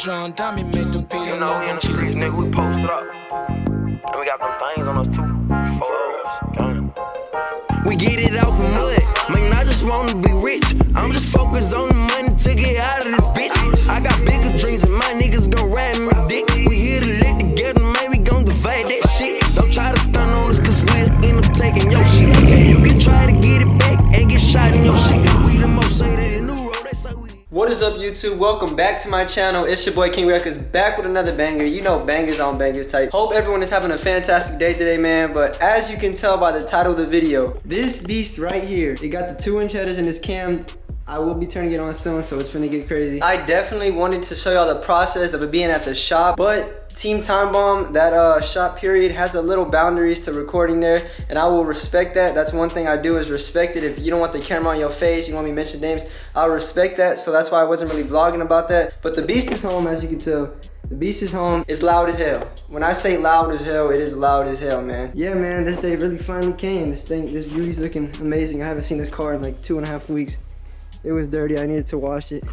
John Dummy made the beat. You know, we in the streets, nigga, we posted up. And we got them things on us too. 4 hours, gang. We get it out the mud, man, I just wanna be rich. I'm just focused on the money to get out of this bitch. I got bigger dreams and my niggas gon' ride me dick. We here to live together, man, we gon' divide that shit. Don't try to stun on us, cause we'll end up taking your shit. And you can try to get it back and get shot in your shit. We the most say that in the road, they say we. What is up, YouTube? Welcome back to my channel. It's your boy King Records, back with another banger. You know, bangers on bangers type. Hope everyone is having a fantastic day today, man. But as you can tell by the title of the video, this beast right here, it got the 2-inch headers in this cam. I will be turning it on soon, so it's finna get crazy. I definitely wanted to show y'all the process of it being at the shop, but TeamTimeBomb, that shop period, has a little boundaries to recording there, and I will respect that. That's one thing I do, is respect it. If you don't want the camera on your face, you want me to mention names, I'll respect that. So that's why I wasn't really vlogging about that. But the beast is home, as you can tell. The beast is home. It's loud as hell. When I say loud as hell, it is loud as hell, man. Yeah, man, this day really finally came. This beauty's looking amazing. I haven't seen this car in like 2.5 weeks. It was dirty, I needed to wash it.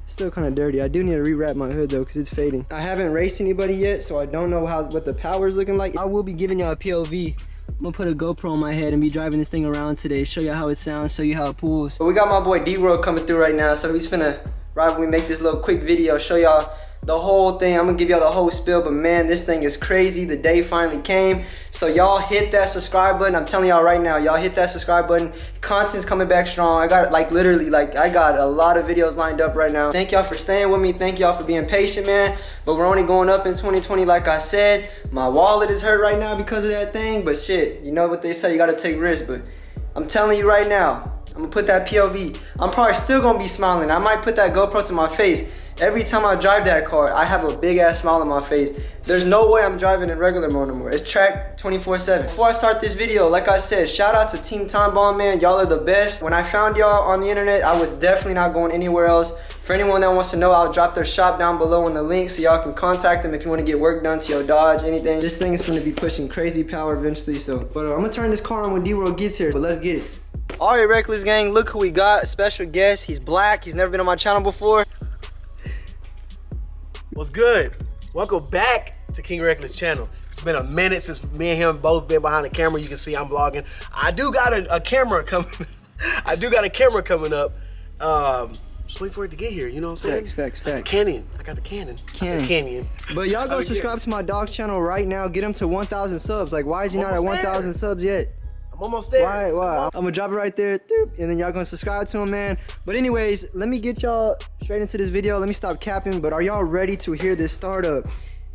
Still kind of dirty. I do need to rewrap my hood though, because it's fading. I haven't raced anybody yet, so I don't know what the power is looking like. I will be giving y'all a POV. I'm gonna put a GoPro on my head and be driving this thing around today, show you how it sounds, show you how it pulls. But we got my boy D-Road coming through right now, so he's finna right when we make this little quick video, show y'all the whole thing. I'm gonna give y'all the whole spiel, but man, this thing is crazy. The day finally came. So y'all hit that subscribe button. I'm telling y'all right now, y'all hit that subscribe button. Content's coming back strong. I got like literally, like I got a lot of videos lined up right now. Thank y'all for staying with me. Thank y'all for being patient, man. But we're only going up in 2020, like I said. My wallet is hurt right now because of that thing, but shit, you know what they say, you gotta take risks. But I'm telling you right now, I'm gonna put that POV. I'm probably still gonna be smiling. I might put that GoPro to my face. Every time I drive that car, I have a big ass smile on my face. There's no way I'm driving in regular mode no more. It's track 24/7. Before I start this video, like I said, shout out to TeamTimeBomb, man. Y'all are the best. When I found y'all on the internet, I was definitely not going anywhere else. For anyone that wants to know, I'll drop their shop down below in the link so y'all can contact them if you want to get work done to your Dodge, anything. This thing is going to be pushing crazy power eventually, so. But I'm going to turn this car on when D-Road gets here, but let's get it. All right, Reckless Gang, look who we got. Special guest. He's black. He's never been on my channel before. What's good? Welcome back to King Reckless channel. It's been a minute since me and him both been behind the camera. You can see I'm vlogging. I do got a camera coming. I do got a camera coming up. Just wait for it to get here. You know what I'm saying? Facts. Canyon. I got the Canyon. But y'all go subscribe to my Dawg's channel right now. Get him to 1,000 subs. Like, why is he not at 1,000 subs yet? I'm almost there. Why? I'm gonna drop it right there, and then y'all gonna subscribe to him, man. But anyways, let me get y'all straight into this video. Let me stop capping, but are y'all ready to hear this startup?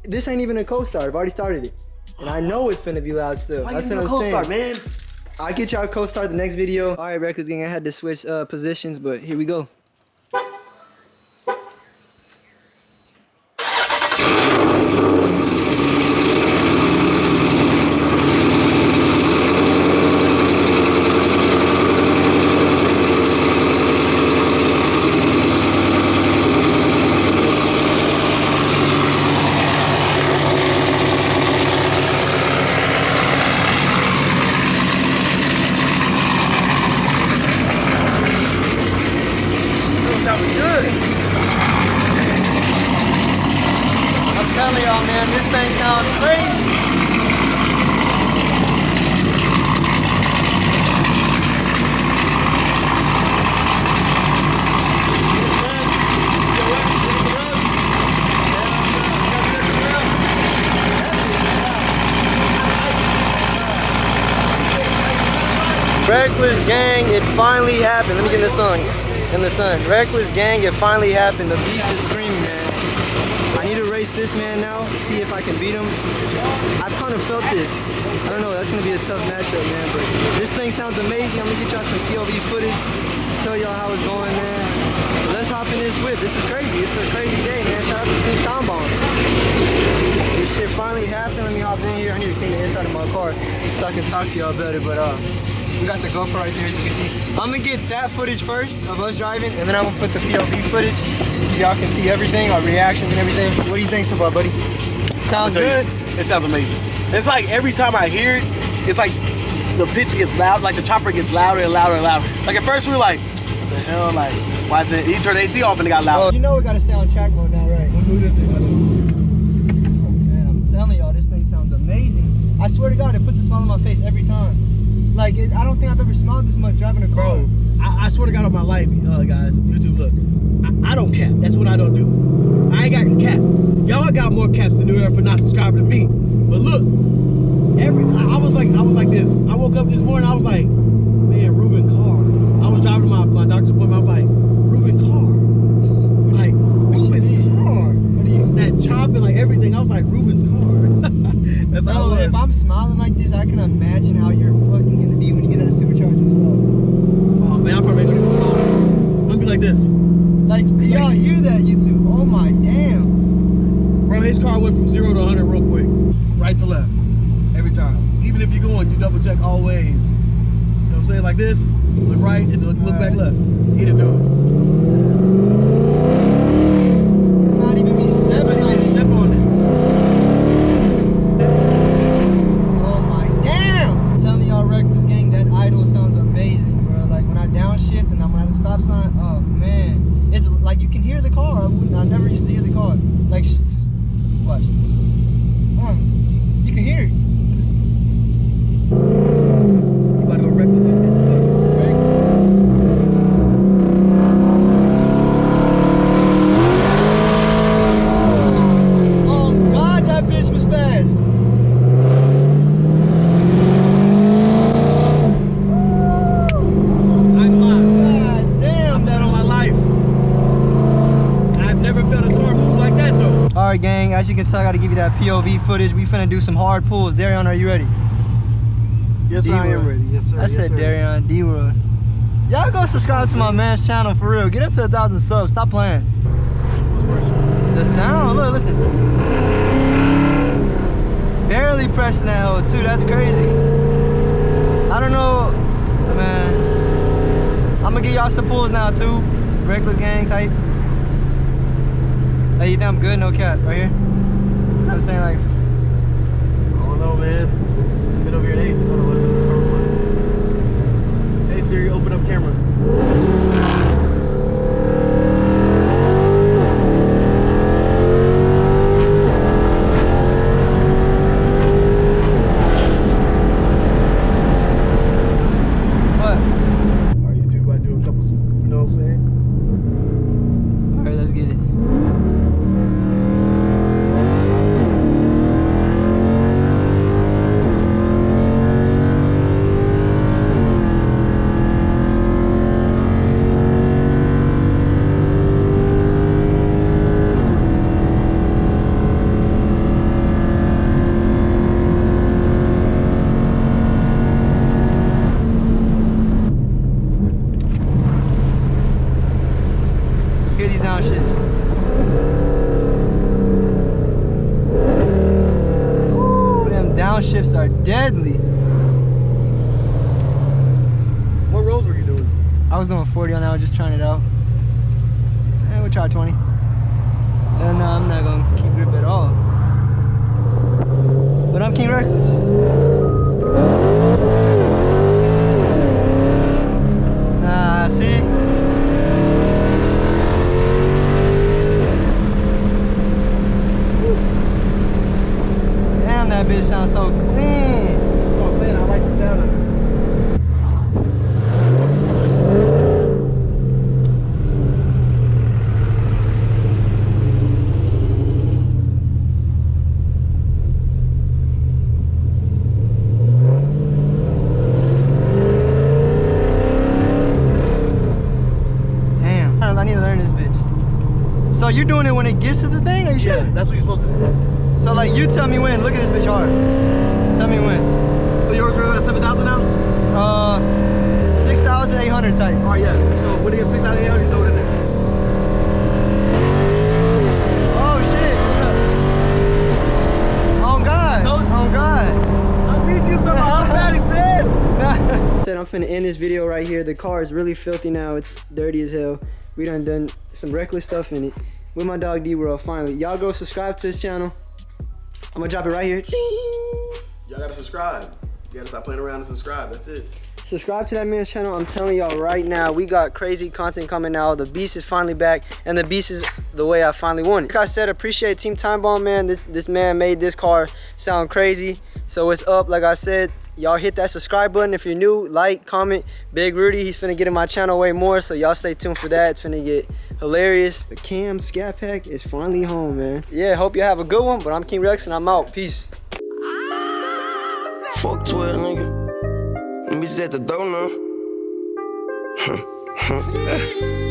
This ain't even a co-start. I've already started it. And I know it's finna be loud still. Why you a co-start, man? I'll get y'all a co-start the next video. All right, Records Gang, I had to switch positions, but here we go. I'm telling y'all, man, this thing sounds crazy. Reckless Gang, it finally happened. Let me get in the sun. Reckless Gang, it finally happened. The beast is screaming, man. I need to race this man now, see if I can beat him. I've kind of felt this. I don't know, that's gonna be a tough matchup, man, but this thing sounds amazing. I'm gonna get y'all some POV footage, show y'all how it's going, man. But let's hop in this whip. This is crazy. It's a crazy day, man. Shout out to TeamTimeBomb. This shit finally happened. Let me hop in here. I need to clean the inside of my car so I can talk to y'all better, but we got the GoPro right there, as you can see. I'm gonna get that footage first of us driving, and then I'm gonna put the POV footage so y'all can see everything, our reactions and everything. What do you think so far, buddy? Sounds good? It sounds amazing. It's like every time I hear it, it's like the pitch gets loud, like the chopper gets louder and louder and louder. Like at first we were like, the hell? Like, why is it? He turned the AC off and it got loud. You know we gotta stay on track mode now, right? Who this is? Oh man, I'm telling y'all, this thing sounds amazing. I swear to God, it puts a smile on my face every time. Like, I don't think I've ever smiled this much driving a car. Bro, I swear to God on my life, guys, YouTube, look. I don't cap. That's what I don't do. I ain't got cap. Y'all got more caps than New Era for not subscribing to me. But look, I was like this. I woke up this morning, I was like, man, Ruben Carr. I was driving to my doctor's appointment, I was like, Ruben Carr. Like, Ruben's car. What do you? That chopping, like everything, I was like, Ruben's car. That's how it was. If I'm smiling like this, I can imagine how you're fucking gonna be when you get that supercharger and stuff. Oh man, I'm probably gonna be smiling. I'm gonna be like this. Like, do y'all hear that, YouTube? Oh my damn. Bro, his car went from 0 to 100 real quick. Right to left. Every time. Even if you're going, you double check all ways. You know what I'm saying? Like this, look right, and look back left. He didn't do it. It's not even me stepping on it. Step on it. Oh my damn. I'm telling y'all, Reckless Gang, that idle sounds amazing, bro. Like when I downshift and I'm at a stop sign, oh man. It's like you can hear the car. I never used to hear the car. Like, watch. You can hear it. You about to go Reckless in the Oh God, that bitch was fast. I'm live. God damn. I'm that on my life. I've never felt a car move like that though. All right, gang, as you can tell, I gotta give you that POV footage. We finna do some hard pulls. Darion, are you ready? Yes, I am ready. Yes, sir. I said Darion, D-Wood. Y'all go subscribe to my man's channel for real. Get him to 1,000 subs. Stop playing. The sound, look, listen. Barely pressing that hole too. That's crazy. I don't know, man. I'm gonna give y'all some pulls now too. Reckless Gang type. Hey, you think I'm good? No cap, right here. You know what I'm saying, like. I don't know, man. Been over here in ages. Hold on, hey Siri, open up camera. What? Are you two about to do a couple, you know what I'm saying? Alright, let's get it. Hear these downshifts. Ooh, them downshifts are deadly. What rolls were you doing? I was doing 40 on that, I was just trying it out. And we'll try 20. And no, I'm not gonna keep grip at all. But I'm King Reckless. Nah, see? Damn, that bitch sounds so clean. That's what I'm saying. I like the sound of it. Damn, I need to learn this bitch. So you're doing it when it gets to the thing, or you Yeah, sure? that's what you're supposed to do. So like you tell me when. Look at this bitch hard. Tell me when. So yours are at 7,000 now? 6,800 type. Oh yeah. So when it gets 6,800, you throw it in there. Oh shit. Oh God. Oh God. I'm teaching you some automatics, man. Said I'm finna end this video right here. The car is really filthy now. It's dirty as hell. We done some reckless stuff in it. With my dog D-World, finally. Y'all go subscribe to his channel. I'm gonna drop it right here. Y'all gotta subscribe. You gotta stop playing around and subscribe. That's it. Subscribe to that man's channel. I'm telling y'all right now, we got crazy content coming out. The beast is finally back, and the beast is the way I finally want it. Like I said, appreciate TeamTimeBomb, man. This man made this car sound crazy. So it's up, like I said. Y'all hit that subscribe button if you're new. Like, comment. Big Rudy, he's finna get in my channel way more, so y'all stay tuned for that. It's finna get hilarious. The Cam Scat Pack is finally home, man. Yeah, hope y'all have a good one, but I'm King Rex, and I'm out. Peace. Fuck 12, nigga. Bitches at the door now.